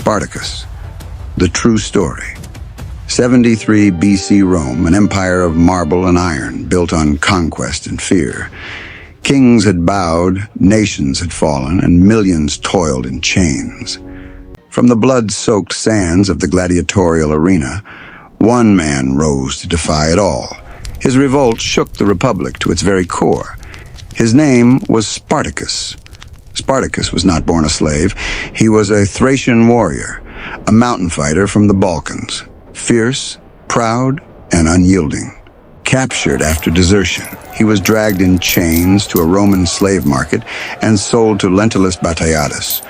Spartacus, the true story. 73 BC Rome, an empire of marble and iron, built on conquest and fear. Kings had bowed, nations had fallen, and millions toiled in chains. From the blood-soaked sands of the gladiatorial arena, one man rose to defy it all. His revolt shook the Republic to its very core. His name was Spartacus. Spartacus was not born a slave. He was a Thracian warrior, a mountain fighter from the Balkans, fierce, proud, and unyielding. Captured after desertion, he was dragged in chains to a Roman slave market and sold to Lentulus Bataeatus,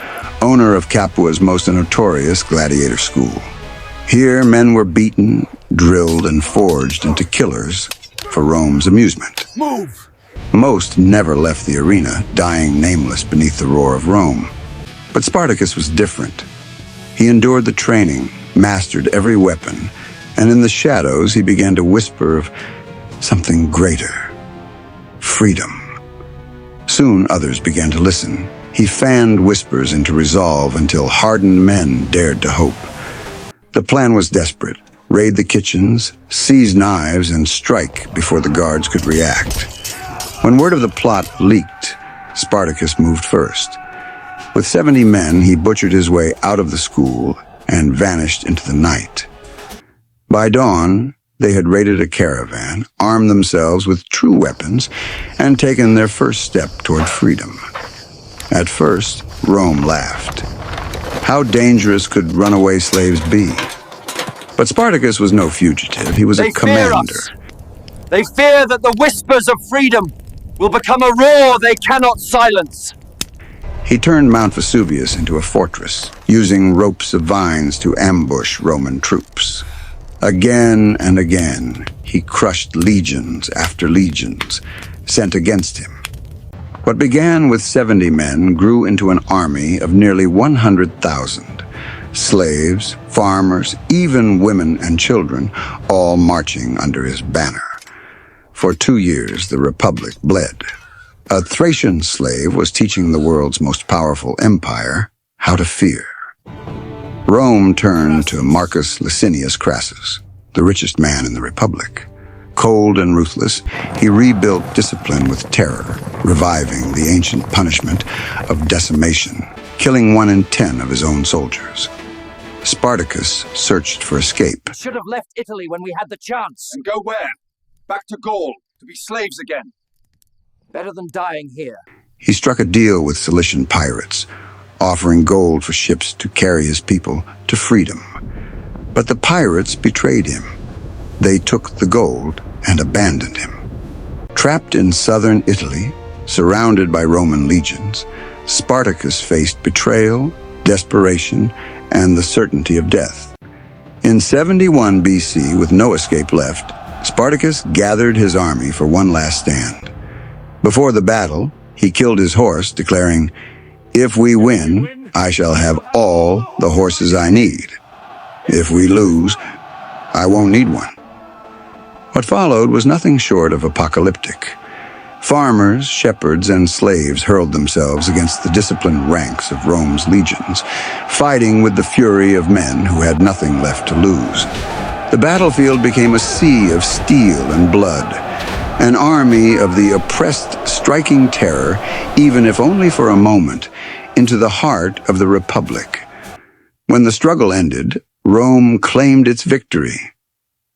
owner of Capua's most notorious gladiator school. Here, men were beaten, drilled, and forged into killers for Rome's amusement. Move! Most never left the arena, dying nameless beneath the roar of Rome. But Spartacus was different. He endured the training, mastered every weapon, and in the shadows he began to whisper of something greater: freedom. Soon others began to listen. He fanned whispers into resolve until hardened men dared to hope. The plan was desperate: raid the kitchens, seize knives, and strike before the guards could react. When word of the plot leaked, Spartacus moved first. With 70 men, he butchered his way out of the school and vanished into the night. By dawn, they had raided a caravan, armed themselves with true weapons, and taken their first step toward freedom. At first, Rome laughed. How dangerous could runaway slaves be? But Spartacus was no fugitive. He was a commander. They fear that the whispers of freedom will become a roar they cannot silence. He turned Mount Vesuvius into a fortress, using ropes of vines to ambush Roman troops. Again and again, he crushed legions after legions sent against him. What began with 70 men grew into an army of nearly 100,000. Slaves, farmers, even women and children, all marching under his banner. For 2 years, the Republic bled. A Thracian slave was teaching the world's most powerful empire how to fear. Rome turned to Marcus Licinius Crassus, the richest man in the Republic. Cold and ruthless, he rebuilt discipline with terror, reviving the ancient punishment of decimation, killing 1 in 10 of his own soldiers. Spartacus searched for escape. Should have left Italy when we had the chance. And go where? Back to Gaul, to be slaves again. Better than dying here. He struck a deal with Cilician pirates, offering gold for ships to carry his people to freedom. But the pirates betrayed him. They took the gold and abandoned him. Trapped in southern Italy, surrounded by Roman legions, Spartacus faced betrayal, desperation, and the certainty of death. In 71 BC, with no escape left, Spartacus gathered his army for one last stand. Before the battle, he killed his horse, declaring, "If we win, I shall have all the horses I need. If we lose, I won't need one." What followed was nothing short of apocalyptic. Farmers, shepherds, and slaves hurled themselves against the disciplined ranks of Rome's legions, fighting with the fury of men who had nothing left to lose. The battlefield became a sea of steel and blood, an army of the oppressed striking terror, even if only for a moment, into the heart of the Republic. When the struggle ended, Rome claimed its victory.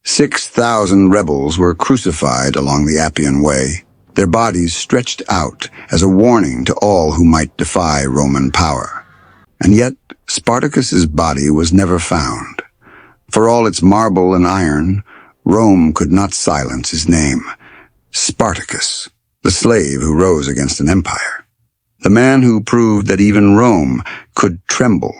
6,000 rebels were crucified along the Appian Way, their bodies stretched out as a warning to all who might defy Roman power. And yet, Spartacus's body was never found. For all its marble and iron, Rome could not silence his name. Spartacus, the slave who rose against an empire. The man who proved that even Rome could tremble